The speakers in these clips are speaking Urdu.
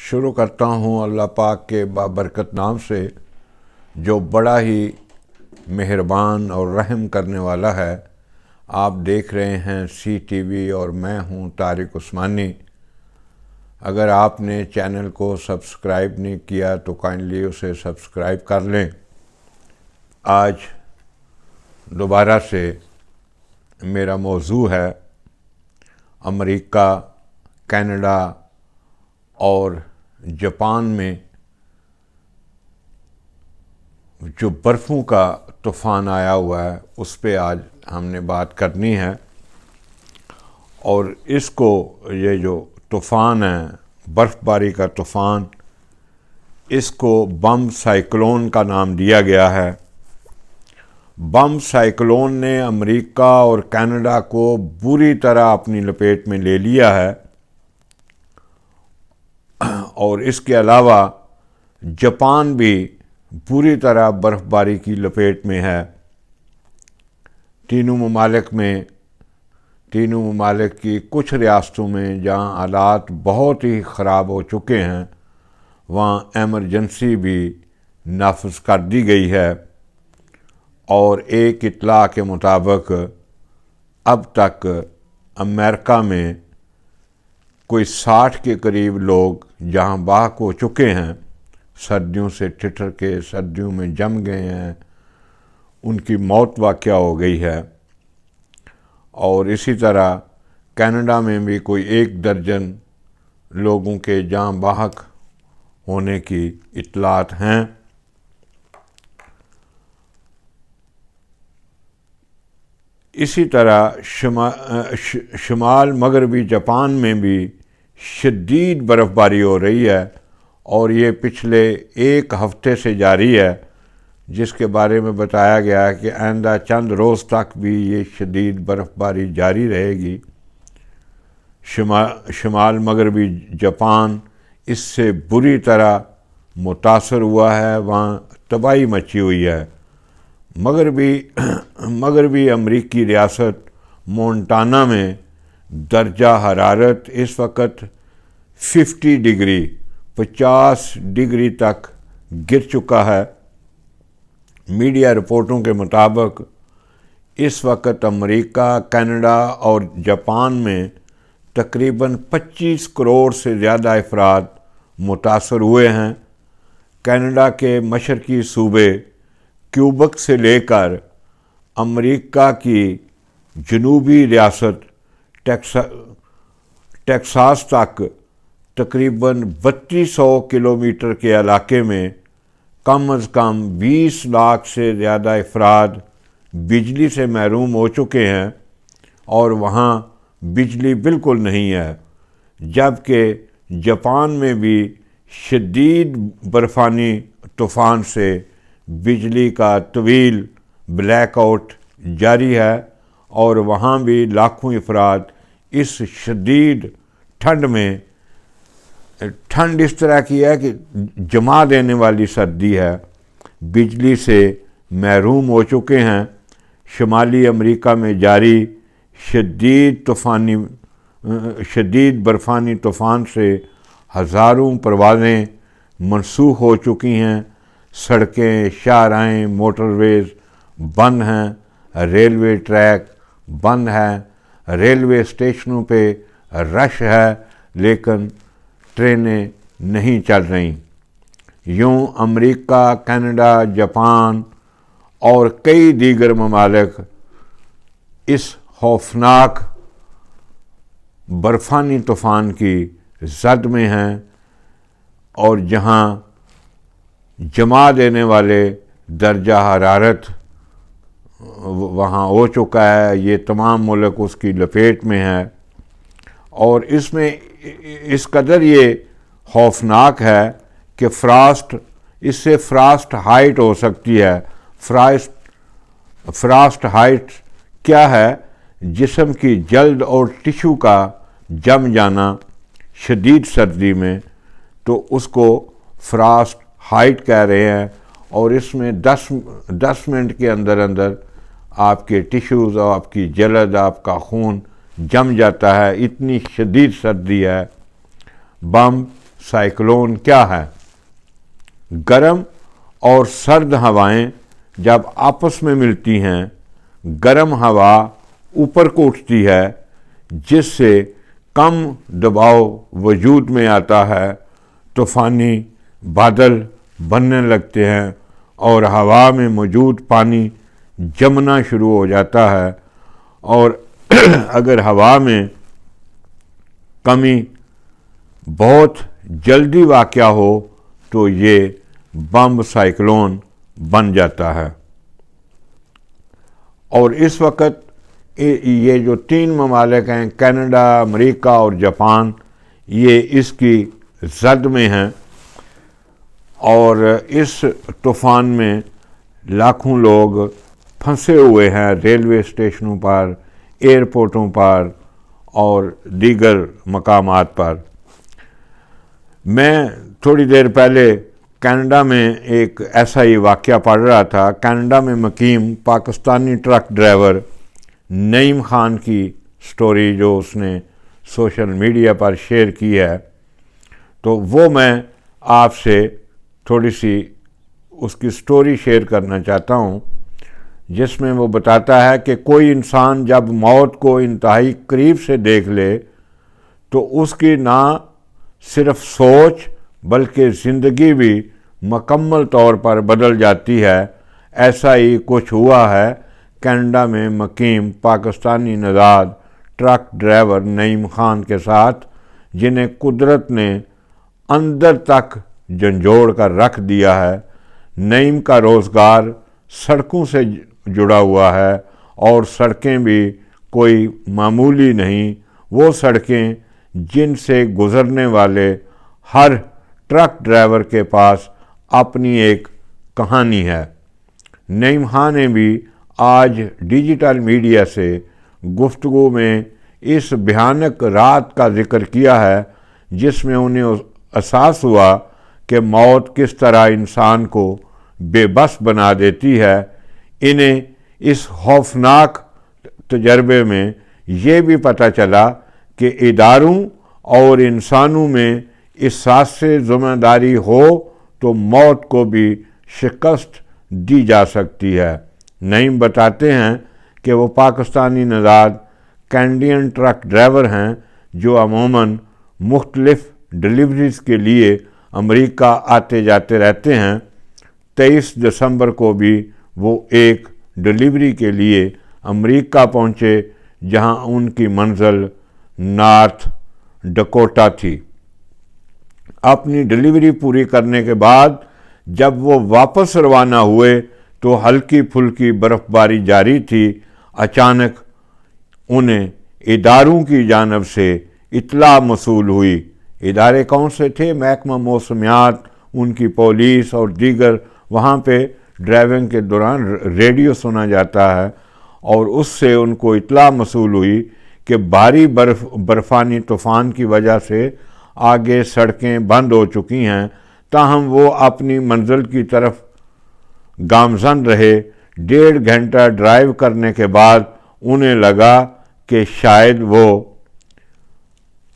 شروع کرتا ہوں اللہ پاک کے بابرکت نام سے جو بڑا ہی مہربان اور رحم کرنے والا ہے۔ آپ دیکھ رہے ہیں CTV اور میں ہوں طارق عثمانی۔ اگر آپ نے چینل کو سبسکرائب نہیں کیا تو کائنڈلی اسے سبسکرائب کر لیں۔ آج دوبارہ سے میرا موضوع ہے امریکہ، کینیڈا اور جاپان میں جو برفوں کا طوفان آیا ہوا ہے اس پہ آج ہم نے بات کرنی ہے۔ اور اس کو یہ جو طوفان ہے، برف باری کا طوفان، اس کو بم سائیکلون کا نام دیا گیا ہے۔ بم سائیکلون نے امریکہ اور کینیڈا کو بری طرح اپنی لپیٹ میں لے لیا ہے، اور اس کے علاوہ جاپان بھی بری طرح برف باری کی لپیٹ میں ہے۔ تینوں ممالک کی کچھ ریاستوں میں جہاں حالات بہت ہی خراب ہو چکے ہیں وہاں ایمرجنسی بھی نافذ کر دی گئی ہے، اور ایک اطلاع کے مطابق اب تک امریکہ میں کوئی 60 کے قریب لوگ جہاں بحق ہو چکے ہیں، سردیوں سے ٹھٹر کے سردیوں میں جم گئے ہیں، ان کی موت واقع ہو گئی ہے۔ اور اسی طرح کینیڈا میں بھی کوئی 1 درجن لوگوں کے جاں بحق ہونے کی اطلاعات ہیں۔ اسی طرح شمال مغربی جاپان میں بھی شدید برف باری ہو رہی ہے، اور یہ پچھلے 1 ہفتے سے جاری ہے، جس کے بارے میں بتایا گیا ہے کہ آئندہ چند روز تک بھی یہ شدید برف باری جاری رہے گی۔ شمال مغربی جاپان اس سے بری طرح متاثر ہوا ہے، وہاں تباہی مچی ہوئی ہے۔ مغربی امریکی ریاست مونٹانا میں درجہ حرارت اس وقت 50 ڈگری تک گر چکا ہے۔ میڈیا رپورٹوں کے مطابق اس وقت امریکہ، کینیڈا اور جاپان میں تقریباً 25 کروڑ سے زیادہ افراد متاثر ہوئے ہیں۔ کینیڈا کے مشرقی صوبے کیوبک سے لے کر امریکہ کی جنوبی ریاست ٹیکساس تک تقریباً 3200 کلومیٹر کے علاقے میں کم از کم 20 لاکھ سے زیادہ افراد بجلی سے محروم ہو چکے ہیں، اور وہاں بجلی بالکل نہیں ہے، جبکہ جاپان میں بھی شدید برفانی طوفان سے بجلی کا طویل بلیک آؤٹ جاری ہے، اور وہاں بھی لاکھوں افراد اس شدید ٹھنڈ میں، ٹھنڈ اس طرح کی ہے کہ جما دینے والی سردی ہے، بجلی سے محروم ہو چکے ہیں۔ شمالی امریکہ میں جاری شدید برفانی طوفان سے ہزاروں پروازیں منسوخ ہو چکی ہیں، سڑکیں، شاہراہیں، موٹر ویز بند ہیں، ریلوے ٹریک بند ہیں، ریلوے اسٹیشنوں پہ رش ہے لیکن ٹرینیں نہیں چل رہیں۔ یوں امریکہ، کینیڈا، جاپان اور کئی دیگر ممالک اس خوفناک برفانی طوفان کی زد میں ہیں، اور جہاں جما دینے والے درجہ حرارت وہاں ہو چکا ہے، یہ تمام ملک اس کی لپیٹ میں ہے۔ اور اس میں اس قدر یہ خوفناک ہے کہ اس سے فراسٹ ہائٹ ہو سکتی ہے۔ فراسٹ ہائٹ کیا ہے؟ جسم کی جلد اور ٹشو کا جم جانا شدید سردی میں، تو اس کو فراسٹ ہائٹ کہہ رہے ہیں، اور اس میں 10 منٹ کے اندر آپ کے ٹشوز، آپ کی جلد، آپ کا خون جم جاتا ہے، اتنی شدید سردی ہے۔ بم سائیکلون کیا ہے؟ گرم اور سرد ہوائیں جب آپس میں ملتی ہیں، گرم ہوا اوپر کو اٹھتی ہے جس سے کم دباؤ وجود میں آتا ہے، طوفانی بادل بننے لگتے ہیں اور ہوا میں موجود پانی جمنا شروع ہو جاتا ہے، اور اگر ہوا میں کمی بہت جلدی واقع ہو تو یہ بم سائیکلون بن جاتا ہے۔ اور اس وقت یہ جو 3 ممالک ہیں، کینیڈا، امریکہ اور جاپان، یہ اس کی زد میں ہیں، اور اس طوفان میں لاکھوں لوگ پھنسے ہوئے ہیں ریلوے اسٹیشنوں پر، ایئرپورٹوں پر اور دیگر مقامات پر۔ میں تھوڑی دیر پہلے کینیڈا میں ایک ایسا ہی واقعہ پڑھ رہا تھا۔ کینیڈا میں مقیم پاکستانی ٹرک ڈرائیور نعیم خان کی سٹوری جو اس نے سوشل میڈیا پر شیئر کی ہے، تو وہ میں آپ سے تھوڑی سی اس کی سٹوری شیئر کرنا چاہتا ہوں، جس میں وہ بتاتا ہے کہ کوئی انسان جب موت کو انتہائی قریب سے دیکھ لے تو اس کی نہ صرف سوچ بلکہ زندگی بھی مکمل طور پر بدل جاتی ہے۔ ایسا ہی کچھ ہوا ہے کینیڈا میں مقیم پاکستانی نژاد ٹرک ڈرائیور نعیم خان کے ساتھ، جنہیں قدرت نے اندر تک جھنجھوڑ کر رکھ دیا ہے۔ نعیم کا روزگار سڑکوں سے جڑا ہوا ہے، اور سڑکیں بھی کوئی معمولی نہیں، وہ سڑکیں جن سے گزرنے والے ہر ٹرک ڈرائیور کے پاس اپنی ایک کہانی ہے۔ نعیم خان نے بھی آج ڈیجیٹل میڈیا سے گفتگو میں اس بھیانک رات کا ذکر کیا ہے جس میں انہیں احساس ہوا کہ موت کس طرح انسان کو بے بس بنا دیتی ہے۔ انہیں اس خوفناک تجربے میں یہ بھی پتہ چلا کہ اداروں اور انسانوں میں احساس ذمہ داری ہو تو موت کو بھی شکست دی جا سکتی ہے۔ نعیم بتاتے ہیں کہ وہ پاکستانی نژاد کینیڈین ٹرک ڈرائیور ہیں جو عموماً مختلف ڈیلیوریز کے لیے امریکہ آتے جاتے رہتے ہیں۔ 23 دسمبر کو بھی وہ ایک ڈیلیوری کے لیے امریکہ پہنچے جہاں ان کی منزل نارتھ ڈکوٹا تھی۔ اپنی ڈیلیوری پوری کرنے کے بعد جب وہ واپس روانہ ہوئے تو ہلکی پھلکی برف باری جاری تھی۔ اچانک انہیں اداروں کی جانب سے اطلاع موصول ہوئی۔ ادارے کون سے تھے؟ محکمہ موسمیات، ان کی پولیس اور دیگر۔ وہاں پہ ڈرائیونگ کے دوران ریڈیو سنا جاتا ہے، اور اس سے ان کو اطلاع موصول ہوئی کہ بھاری برفانی طوفان کی وجہ سے آگے سڑکیں بند ہو چکی ہیں۔ تاہم وہ اپنی منزل کی طرف گامزن رہے۔ 1.5 گھنٹہ ڈرائیو کرنے کے بعد انہیں لگا کہ شاید وہ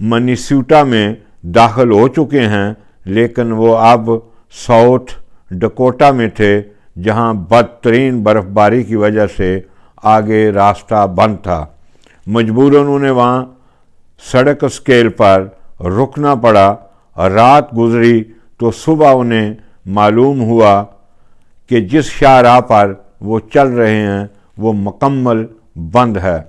منیسوٹا میں داخل ہو چکے ہیں، لیکن وہ اب ساؤتھ ڈکوٹا میں تھے جہاں بدترین برف باری کی وجہ سے آگے راستہ بند تھا۔ مجبوراً انہیں وہاں سڑک اسکیل پر رکنا پڑا۔ رات گزری تو صبح انہیں معلوم ہوا کہ جس شاہراہ پر وہ چل رہے ہیں وہ مکمل بند ہے۔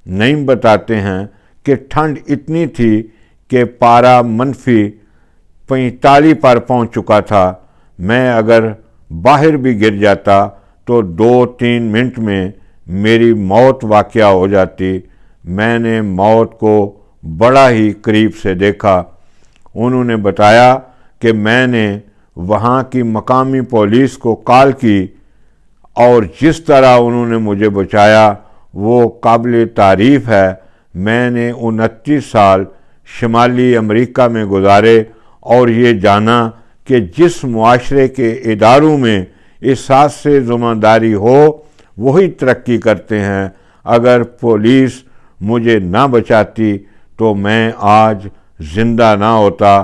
نعیم بتاتے ہیں کہ ٹھنڈ اتنی تھی کہ پارہ -45 پر پہنچ چکا تھا۔ میں اگر باہر بھی گر جاتا تو 2-3 منٹ میں میری موت واقع ہو جاتی۔ میں نے موت کو بڑا ہی قریب سے دیکھا۔ انہوں نے بتایا کہ میں نے وہاں کی مقامی پولیس کو کال کی، اور جس طرح انہوں نے مجھے بچایا وہ قابل تعریف ہے۔ میں نے 29 سال شمالی امریکہ میں گزارے اور یہ جانا کہ جس معاشرے کے اداروں میں احساس ذمہ داری ہو وہی ترقی کرتے ہیں۔ اگر پولیس مجھے نہ بچاتی تو میں آج زندہ نہ ہوتا۔